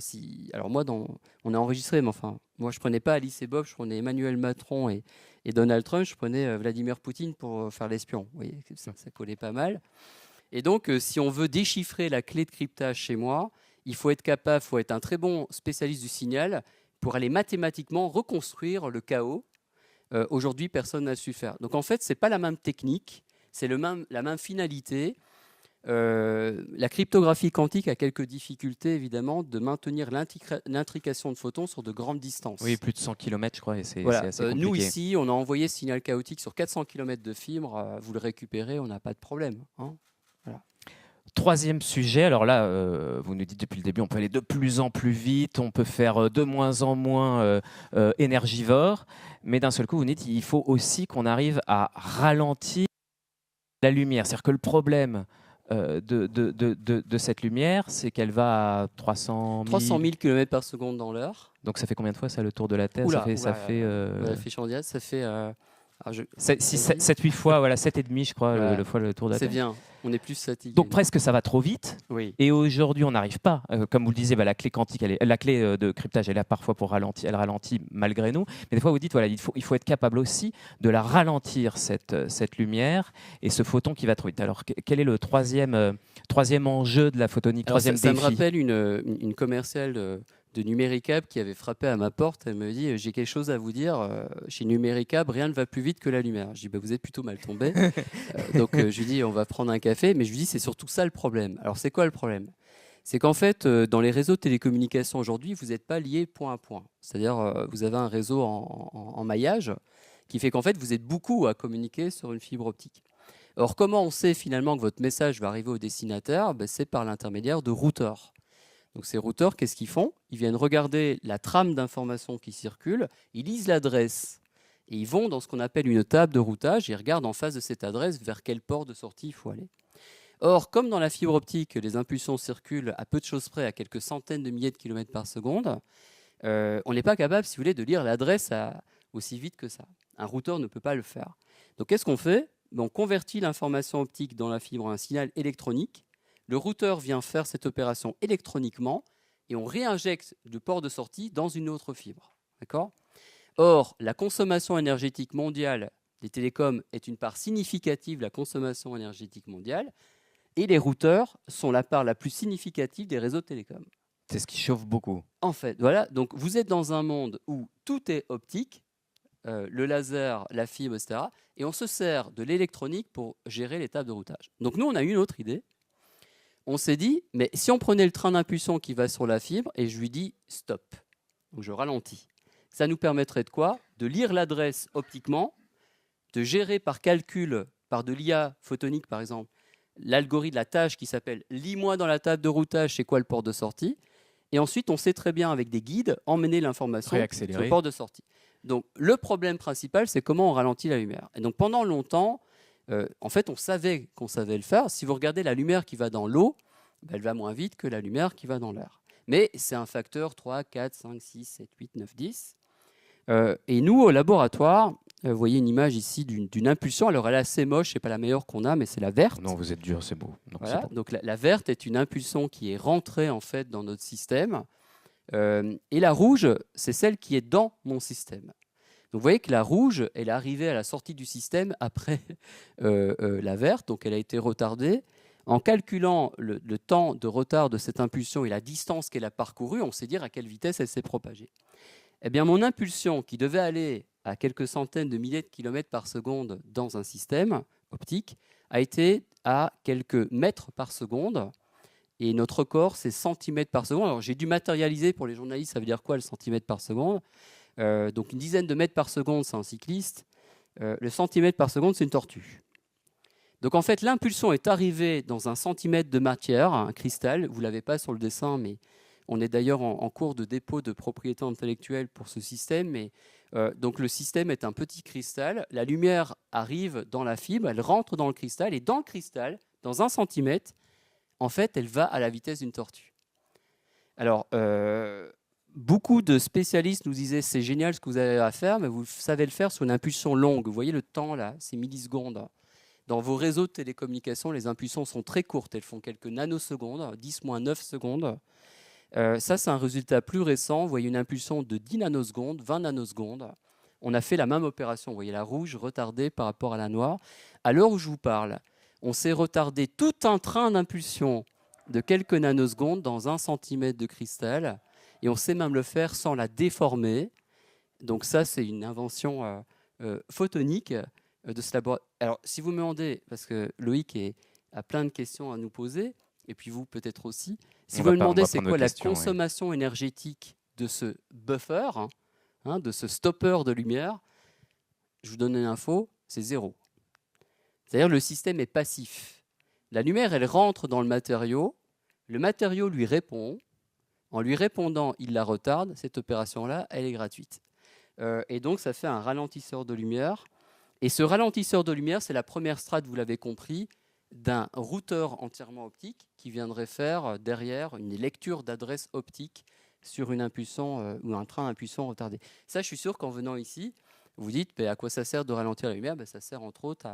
alors moi, on a enregistré, mais enfin, moi je prenais pas Alice et Bob, je prenais Emmanuel Macron et Donald Trump, je prenais Vladimir Poutine pour faire l'espion. Vous voyez, ça collait pas mal. Et donc, si on veut déchiffrer la clé de cryptage chez moi, il faut être capable, il faut être un très bon spécialiste du signal pour aller mathématiquement reconstruire le chaos. Aujourd'hui, personne n'a su faire. Donc en fait, c'est pas la même technique, c'est la même finalité. La cryptographie quantique a quelques difficultés, évidemment, de maintenir l'intrication de photons sur de grandes distances. Oui, plus de 100 km, je crois, et c'est Voilà. assez compliqué. Nous, ici, on a envoyé ce signal chaotique sur 400 km de fibre. Vous le récupérez, on n'a pas de problème. Hein. Troisième sujet, alors là, vous nous dites depuis le début, on peut aller de plus en plus vite, on peut faire de moins en moins énergivore, mais d'un seul coup, vous nous dites qu'il faut aussi qu'on arrive à ralentir la lumière. C'est-à-dire que le problème de cette lumière, c'est qu'elle va à 300 000 km par seconde dans l'heure. Donc ça fait combien de fois ça, le tour de la Terre? Oula, ça fait 7-8 fois, voilà, 7,5 je crois, voilà. le fois le tour de la Terre. C'est bien, on est plus fatigué. Donc presque ça va trop vite. Oui. Et aujourd'hui, on n'arrive pas. Comme vous le disiez, la clé quantique, la clé de cryptage, elle est là parfois pour ralentir, elle ralentit malgré nous. Mais des fois, vous dites, voilà, il faut être capable aussi de la ralentir, cette lumière, et ce photon qui va trop vite. Alors, quel est le troisième enjeu de la photonique, troisième défi? Ça me rappelle une commerciale de Numericab qui avait frappé à ma porte. Elle me dit, j'ai quelque chose à vous dire. Chez Numericab, rien ne va plus vite que la lumière. Je dis, vous êtes plutôt mal tombé. Donc, je lui dis, on va prendre un café. Mais je lui dis, c'est surtout ça le problème. Alors, c'est quoi le problème? C'est qu'en fait, dans les réseaux de télécommunications aujourd'hui, vous n'êtes pas lié point à point. C'est-à-dire, vous avez un réseau en maillage qui fait qu'en fait, vous êtes beaucoup à communiquer sur une fibre optique. Or, comment on sait finalement que votre message va arriver au destinataire? C'est par l'intermédiaire de routeurs. Donc ces routeurs, qu'est-ce qu'ils font? Ils viennent regarder la trame d'informations qui circule, ils lisent l'adresse et ils vont dans ce qu'on appelle une table de routage et ils regardent en face de cette adresse vers quel port de sortie il faut aller. Or, comme dans la fibre optique, les impulsions circulent à peu de choses près, à quelques centaines de milliers de kilomètres par seconde, on n'est pas capable, si vous voulez, de lire l'adresse aussi vite que ça. Un routeur ne peut pas le faire. Donc qu'est-ce qu'on fait? On convertit l'information optique dans la fibre en un signal électronique. Le routeur vient faire cette opération électroniquement et on réinjecte le port de sortie dans une autre fibre. D'accord ? Or, la consommation énergétique mondiale des télécoms est une part significative de la consommation énergétique mondiale et les routeurs sont la part la plus significative des réseaux de télécoms. C'est ce qui chauffe beaucoup. En fait, voilà. Donc, vous êtes dans un monde où tout est optique, le laser, la fibre, etc. Et on se sert de l'électronique pour gérer les tables de routage. Donc, nous, on a eu une autre idée. On s'est dit, mais si on prenait le train d'impulsion qui va sur la fibre et je lui dis stop, donc je ralentis, ça nous permettrait de quoi? De lire l'adresse optiquement, de gérer par calcul, par de l'IA photonique par exemple, l'algorithme, la tâche qui s'appelle lis-moi dans la table de routage, c'est quoi le port de sortie? Et ensuite, on sait très bien avec des guides emmener l'information sur le port de sortie. Donc le problème principal, c'est comment on ralentit la lumière. Et donc pendant longtemps, en fait, on savait qu'on savait le faire. Si vous regardez la lumière qui va dans l'eau, elle va moins vite que la lumière qui va dans l'air. Mais c'est un facteur 3, 4, 5, 6, 7, 8, 9, 10. Et nous, au laboratoire, vous voyez une image ici d'une impulsion. Alors, elle est assez moche, ce n'est pas la meilleure qu'on a, mais c'est la verte. Non, vous êtes dur, c'est beau. Non, voilà. c'est beau. Donc, la verte est une impulsion qui est rentrée en fait, dans notre système. Et la rouge, c'est celle qui est dans mon système. Donc vous voyez que la rouge, elle est arrivée à la sortie du système après la verte, donc elle a été retardée. En calculant le temps de retard de cette impulsion et la distance qu'elle a parcourue, on sait dire à quelle vitesse elle s'est propagée. Eh bien, mon impulsion, qui devait aller à quelques centaines de milliers de kilomètres par seconde dans un système optique, a été à quelques mètres par seconde. Et notre record, c'est centimètres par seconde. Alors j'ai dû matérialiser pour les journalistes, ça veut dire quoi le centimètre par seconde? Donc une dizaine de mètres par seconde, c'est un cycliste. Le centimètre par seconde, c'est une tortue. Donc en fait, l'impulsion est arrivée dans un centimètre de matière, un cristal. Vous ne l'avez pas sur le dessin, mais on est d'ailleurs en cours de dépôt de propriété intellectuelle pour ce système. Mais, donc le système est un petit cristal. La lumière arrive dans la fibre, elle rentre dans le cristal. Et dans le cristal, dans un centimètre, en fait, elle va à la vitesse d'une tortue. Alors, beaucoup de spécialistes nous disaient c'est génial ce que vous avez à faire, mais vous savez le faire sur une impulsion longue. Vous voyez le temps là, c'est millisecondes. Dans vos réseaux de télécommunications, les impulsions sont très courtes. Elles font quelques nanosecondes, 10-9 secondes. Ça, c'est un résultat plus récent. Vous voyez une impulsion de 10 nanosecondes, 20 nanosecondes. On a fait la même opération. Vous voyez la rouge retardée par rapport à la noire. À l'heure où je vous parle, on s'est retardé tout un train d'impulsion de quelques nanosecondes dans 1 centimètre de cristal. Et on sait même le faire sans la déformer. Donc ça, c'est une invention photonique de ce laboratoire. Alors, si vous me demandez, parce que Loïc est a plein de questions à nous poser, et puis vous peut-être aussi. Si On vous va me pas- on demandez va c'est prendre quoi vos la questions, oui. consommation énergétique de ce buffer, de ce stopper de lumière, je vous donne une info, c'est 0. C'est-à-dire le système est passif. La lumière, elle rentre dans le matériau lui répond. En lui répondant, il la retarde. Cette opération-là, elle est gratuite. Et donc, ça fait un ralentisseur de lumière. Et ce ralentisseur de lumière, c'est la première strate, vous l'avez compris, d'un routeur entièrement optique qui viendrait faire derrière une lecture d'adresse optique sur une impulsion ou un train impulsion retardé. Ça, je suis sûr qu'en venant ici, vous dites à quoi ça sert de ralentir la lumière. Ça sert entre autres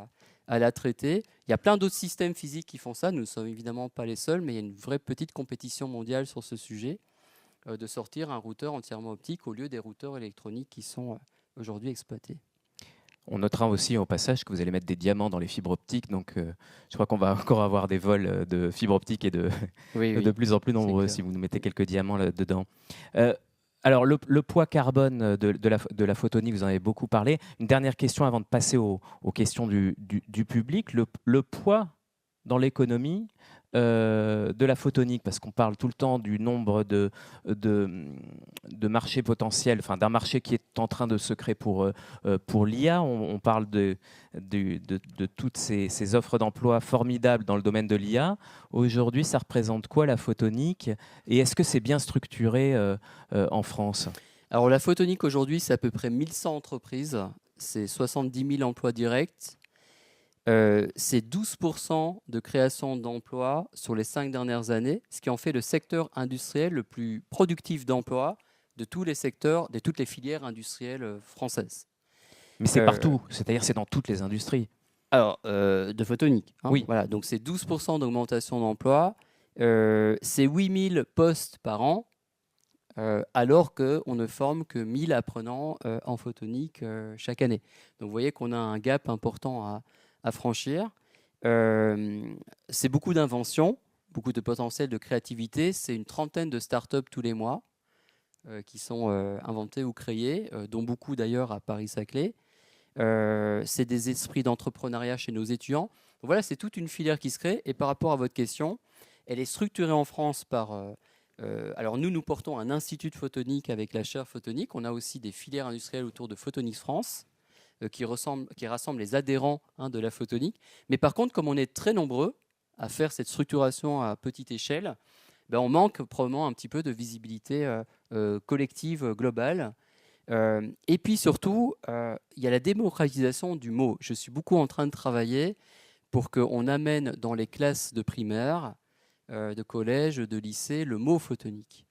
à la traiter. Il y a plein d'autres systèmes physiques qui font ça. Nous ne sommes évidemment pas les seuls, mais il y a une vraie petite compétition mondiale sur ce sujet de sortir un routeur entièrement optique au lieu des routeurs électroniques qui sont aujourd'hui exploités. On notera aussi au passage que vous allez mettre des diamants dans les fibres optiques, donc je crois qu'on va encore avoir des vols de fibres optiques et de plus en plus nombreux si vous nous mettez quelques diamants là-dedans. Alors le poids carbone de la photonique, vous en avez beaucoup parlé. Une dernière question avant de passer aux questions du public. Le poids dans l'économie de la photonique, parce qu'on parle tout le temps du nombre de marchés potentiels, enfin d'un marché qui est en train de se créer pour l'IA. On parle de toutes ces offres d'emploi formidables dans le domaine de l'IA. Aujourd'hui, ça représente quoi la photonique et est-ce que c'est bien structuré en France? Alors la photonique aujourd'hui, c'est à peu près 1100 entreprises, c'est 70 000 emplois directs. C'est 12% de création d'emplois sur les 5 dernières années, ce qui en fait le secteur industriel le plus productif d'emplois de tous les secteurs, de toutes les filières industrielles françaises. Mais c'est partout, c'est-à-dire c'est dans toutes les industries. Alors, de photonique. Oui. Voilà, donc c'est 12% d'augmentation d'emplois, c'est 8000 postes par an, alors qu'on ne forme que 1000 apprenants en photonique chaque année. Donc vous voyez qu'on a un gap important à franchir. C'est beaucoup d'inventions, beaucoup de potentiel de créativité. C'est une trentaine de startups tous les mois qui sont inventées ou créées, dont beaucoup d'ailleurs à Paris-Saclay. C'est des esprits d'entrepreneuriat chez nos étudiants. Donc voilà, c'est toute une filière qui se crée. Et par rapport à votre question, elle est structurée en France par... alors nous portons un institut de photonique avec la chaire photonique. On a aussi des filières industrielles autour de Photonics France qui rassemblent les adhérents de la photonique. Mais par contre, comme on est très nombreux à faire cette structuration à petite échelle, on manque probablement un petit peu de visibilité collective globale. Et puis surtout, il y a la démocratisation du mot. Je suis beaucoup en train de travailler pour qu'on amène dans les classes de primaire, de collège, de lycée, le mot photonique.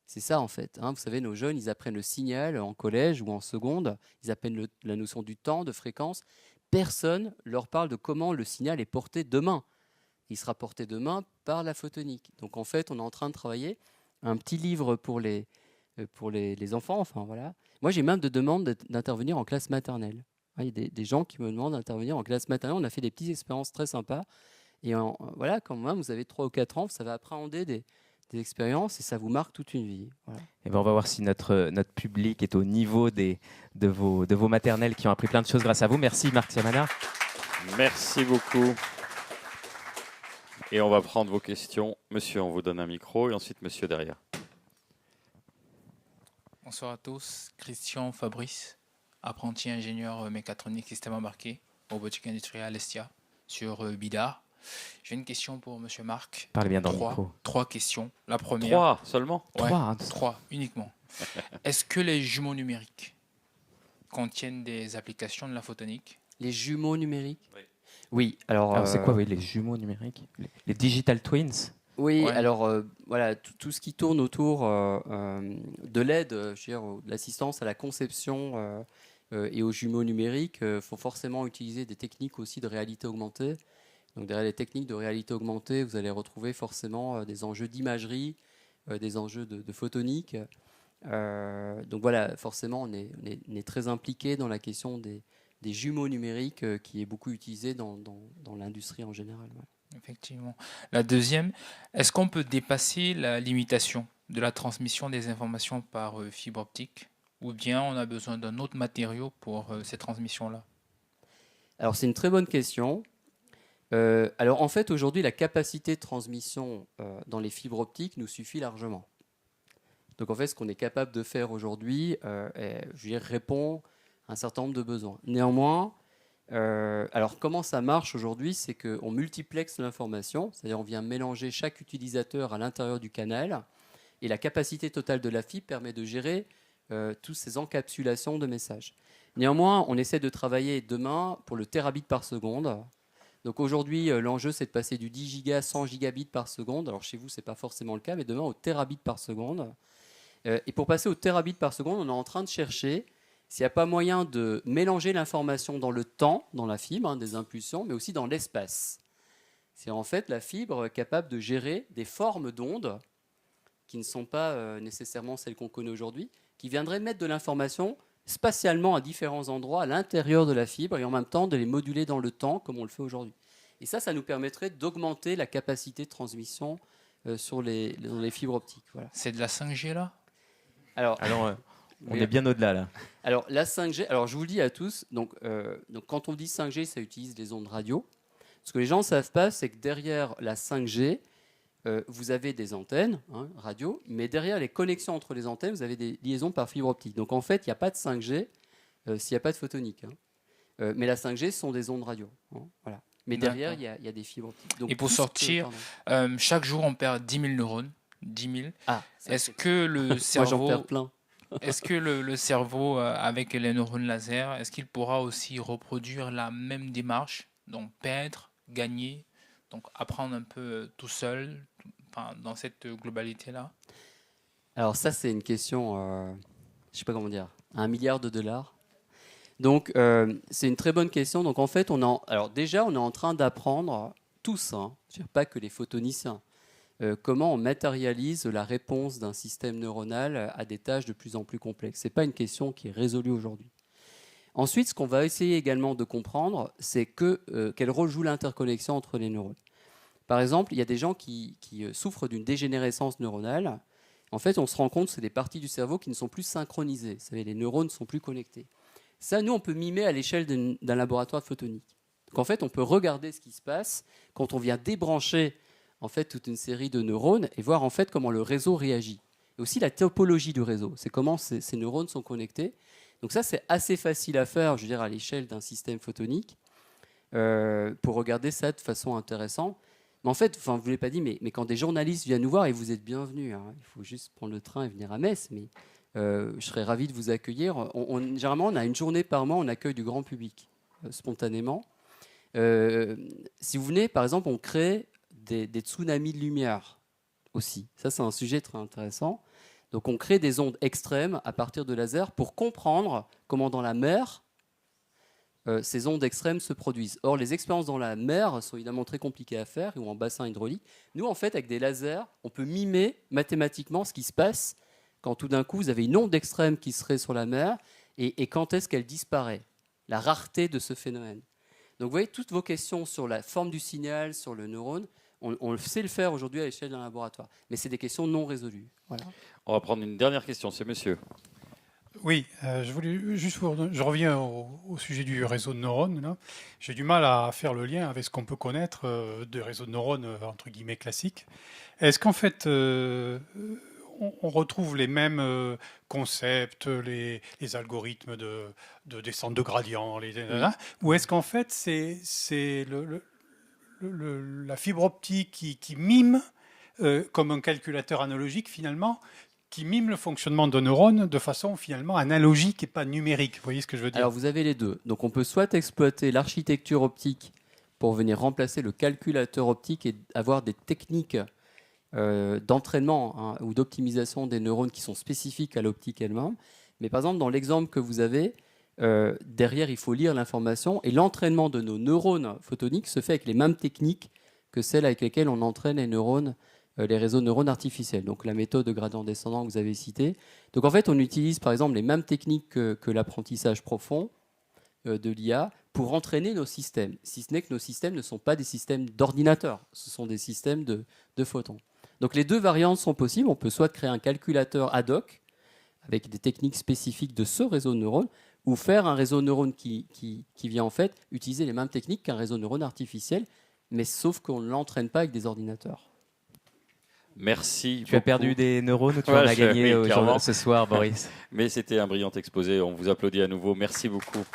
C'est ça en fait. Vous savez, nos jeunes, ils apprennent le signal en collège ou en seconde. Ils apprennent la notion du temps, de fréquence. Personne leur parle de comment le signal est porté demain. Il sera porté demain par la photonique. Donc en fait, on est en train de travailler un petit livre pour les enfants. Enfin voilà. Moi, j'ai même de demandes d'intervenir en classe maternelle. Il y a des gens qui me demandent d'intervenir en classe maternelle. On a fait des petites expériences très sympas. Et voilà, quand même, vous avez 3 ou 4 ans, ça va appréhender des expériences et ça vous marque toute une vie. Voilà. Et on va voir si notre public est au niveau de vos maternelles qui ont appris plein de choses grâce à vous. Merci Marc Siamana. Merci beaucoup. Et on va prendre vos questions. Monsieur, on vous donne un micro et ensuite monsieur derrière. Bonsoir à tous, Christian Fabrice, apprenti ingénieur mécatronique système embarqué, robotique industrielle Estia sur Bidart. J'ai une question pour Monsieur Marc. Parlez bien dans le micro. 3 questions. La première. 3 seulement? Ouais, 3 3 uniquement. Est-ce que les jumeaux numériques contiennent des applications de la photonique? Les jumeaux numériques? Oui. Alors c'est quoi les jumeaux numériques? Les digital twins? Oui, Ouais. alors voilà, tout ce qui tourne autour de l'aide, de l'assistance à la conception et aux jumeaux numériques, il faut forcément utiliser des techniques aussi de réalité augmentée. Donc derrière les techniques de réalité augmentée, vous allez retrouver forcément des enjeux d'imagerie, des enjeux de photonique. Donc voilà, forcément, on est très impliqué dans la question des jumeaux numériques qui est beaucoup utilisée dans l'industrie en général. Ouais. Effectivement. La deuxième, est-ce qu'on peut dépasser la limitation de la transmission des informations par fibre optique ou bien on a besoin d'un autre matériau pour ces transmissions-là? Alors c'est une très bonne question. Alors en fait, aujourd'hui, la capacité de transmission dans les fibres optiques nous suffit largement. Donc en fait, ce qu'on est capable de faire aujourd'hui répond à un certain nombre de besoins. Néanmoins, alors comment ça marche aujourd'hui? C'est qu'on multiplexe l'information, c'est-à-dire on vient mélanger chaque utilisateur à l'intérieur du canal, et la capacité totale de la fibre permet de gérer toutes ces encapsulations de messages. Néanmoins, on essaie de travailler demain pour le terabit par seconde. Donc aujourd'hui, l'enjeu, c'est de passer du 10 gigas à 100 gigabits par seconde. Alors chez vous, ce n'est pas forcément le cas, mais demain au terabit par seconde. Et pour passer au terabit par seconde, on est en train de chercher s'il n'y a pas moyen de mélanger l'information dans le temps, dans la fibre, des impulsions, mais aussi dans l'espace. C'est en fait la fibre capable de gérer des formes d'ondes qui ne sont pas nécessairement celles qu'on connaît aujourd'hui, qui viendraient mettre de l'information spatialement à différents endroits à l'intérieur de la fibre et en même temps de les moduler dans le temps comme on le fait aujourd'hui. Et ça nous permettrait d'augmenter la capacité de transmission sur les fibres optiques. Voilà. C'est de la 5G là? Alors, on est bien au-delà là. Alors la 5G, alors je vous le dis à tous, donc quand on dit 5G, ça utilise les ondes radio. Ce que les gens ne savent pas, c'est que derrière la 5G, vous avez des antennes radio, mais derrière les connexions entre les antennes, vous avez des liaisons par fibre optique. Donc en fait, il n'y a pas de 5G s'il n'y a pas de photonique. Mais la 5G, ce sont des ondes radio. Voilà. Mais derrière, il y a des fibres optiques. Donc, et pour sortir, chaque jour, on perd 10 000 neurones. 10 000. Est-ce que le cerveau... Moi, j'en perds plein. Est-ce que le cerveau, avec les neurones laser, est-ce qu'il pourra aussi reproduire la même démarche, donc perdre, gagner, donc apprendre un peu tout seul, dans cette globalité-là? Alors ça, c'est une question, je ne sais pas comment dire, $1 milliard. Donc c'est une très bonne question. Donc en fait, alors déjà, on est en train d'apprendre tous, je ne veux dire pas que les photoniciens, comment on matérialise la réponse d'un système neuronal à des tâches de plus en plus complexes. Ce n'est pas une question qui est résolue aujourd'hui. Ensuite, ce qu'on va essayer également de comprendre, c'est quel rôle joue l'interconnexion entre les neurones. Par exemple, il y a des gens qui souffrent d'une dégénérescence neuronale. En fait, on se rend compte que c'est des parties du cerveau qui ne sont plus synchronisées. Vous savez, les neurones ne sont plus connectés. Ça, nous, on peut mimer à l'échelle d'un laboratoire photonique. Donc, en fait, on peut regarder ce qui se passe quand on vient débrancher en fait, toute une série de neurones et voir en fait comment le réseau réagit. Et aussi la topologie du réseau, c'est comment ces neurones sont connectés. Donc ça, c'est assez facile à faire, je veux dire, à l'échelle d'un système photonique, pour regarder ça de façon intéressante. Mais en fait, je ne vous l'ai pas dit, mais quand des journalistes viennent nous voir, et vous êtes bienvenus, il faut juste prendre le train et venir à Metz, mais je serais ravi de vous accueillir. Généralement, on a une journée par mois, on accueille du grand public, spontanément. Si vous venez, par exemple, on crée des tsunamis de lumière aussi. Ça, c'est un sujet très intéressant. Donc, on crée des ondes extrêmes à partir de lasers pour comprendre comment dans la mer, ces ondes extrêmes se produisent. Or, les expériences dans la mer sont évidemment très compliquées à faire ou en bassin hydraulique. Nous, en fait, avec des lasers, on peut mimer mathématiquement ce qui se passe quand tout d'un coup, vous avez une onde extrême qui serait sur la mer et quand est-ce qu'elle disparaît, la rareté de ce phénomène. Donc, vous voyez, toutes vos questions sur la forme du signal, sur le neurone, on sait le faire aujourd'hui à l'échelle d'un laboratoire. Mais c'est des questions non résolues. Voilà. On va prendre une dernière question, c'est monsieur. Oui, je reviens au sujet du réseau de neurones. Là. J'ai du mal à faire le lien avec ce qu'on peut connaître de réseaux de neurones entre guillemets classiques. Est-ce qu'en fait, on retrouve les mêmes concepts, les algorithmes de descente de gradient, ou est-ce qu'en fait, c'est la fibre optique qui mime, comme un calculateur analogique finalement, qui mime le fonctionnement de neurones de façon finalement analogique et pas numérique. Vous voyez ce que je veux dire? Alors vous avez les deux. Donc on peut soit exploiter l'architecture optique pour venir remplacer le calculateur optique et avoir des techniques d'entraînement ou d'optimisation des neurones qui sont spécifiques à l'optique elle-même. Mais par exemple, dans l'exemple que vous avez, derrière, il faut lire l'information et l'entraînement de nos neurones photoniques se fait avec les mêmes techniques que celles avec lesquelles on entraîne les neurones, les réseaux de neurones artificiels. Donc la méthode de gradient descendant que vous avez citée. Donc en fait, on utilise par exemple les mêmes techniques que l'apprentissage profond de l'IA pour entraîner nos systèmes, si ce n'est que nos systèmes ne sont pas des systèmes d'ordinateur, ce sont des systèmes de photons. Donc les deux variantes sont possibles. On peut soit créer un calculateur ad hoc avec des techniques spécifiques de ce réseau de neurones, ou faire un réseau de neurones qui vient en fait utiliser les mêmes techniques qu'un réseau de neurones artificiel, mais sauf qu'on ne l'entraîne pas avec des ordinateurs. Merci. Tu as perdu des neurones ou tu en as gagné ce soir, Boris? Mais c'était un brillant exposé. On vous applaudit à nouveau. Merci beaucoup.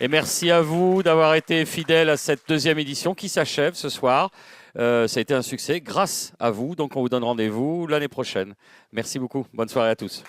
Et merci à vous d'avoir été fidèles à cette deuxième édition qui s'achève ce soir. Ça a été un succès grâce à vous. Donc on vous donne rendez-vous l'année prochaine. Merci beaucoup. Bonne soirée à tous.